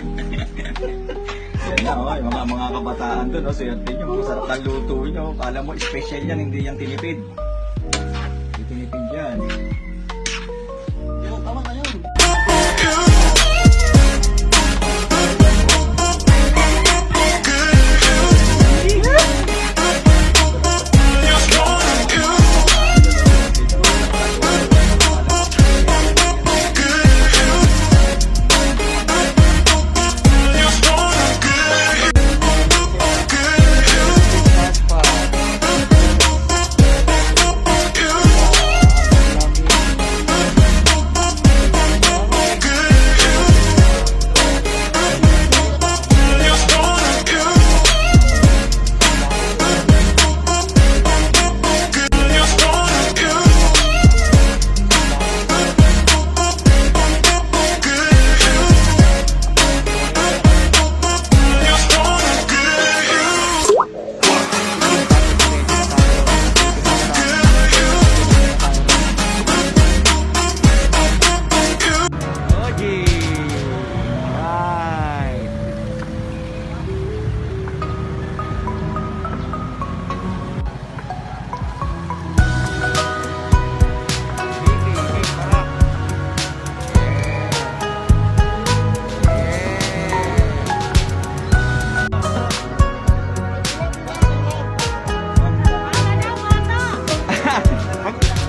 Yan na, oh, yung mga kabataan doon, oh, swerte nyo, masarap ang luto nyo. Kala mo, special yan, hindi yung tinipid. Hindi tinipid yan. Tama na yun.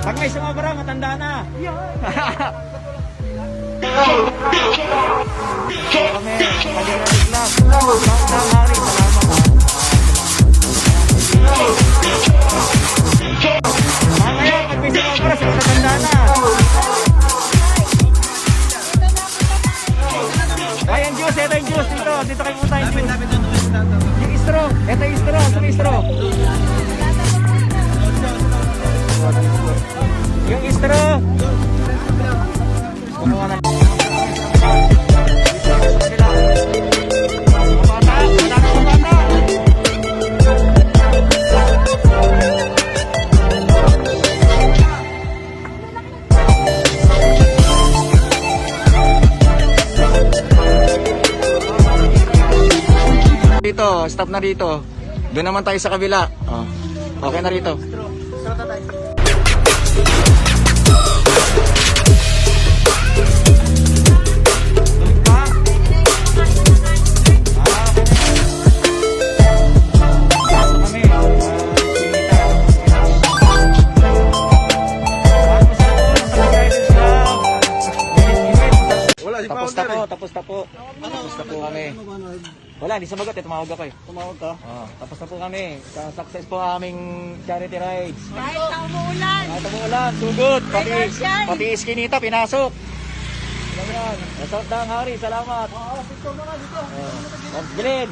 Pag may sumabara, matanda na. Kami, pag-iralik lang. Hari, salamat. Mamaya, pag may sumabara, matanda na. Ay, ang juice, ito yung juice dito. Dito kayo punta yung juice. Yung straw, ito yung straw, ito yung straw. Yung straw. Kumuha na. Dito, stop na dito. Doon naman tayo sa kabila. Oh. Okay na rito. Tapos na po kami. Wala, hindi sumagot. Tumawag ako eh. Tumawag ka? Tapos na po kami. Success po aming charity rides. Kahit na umuulan. Kahit umuulan, sugod. Ay, Pati iskinita, pinasok. Alam yan. Nasort na ang hari. Salamat. Dito na nga, dito. Glenn.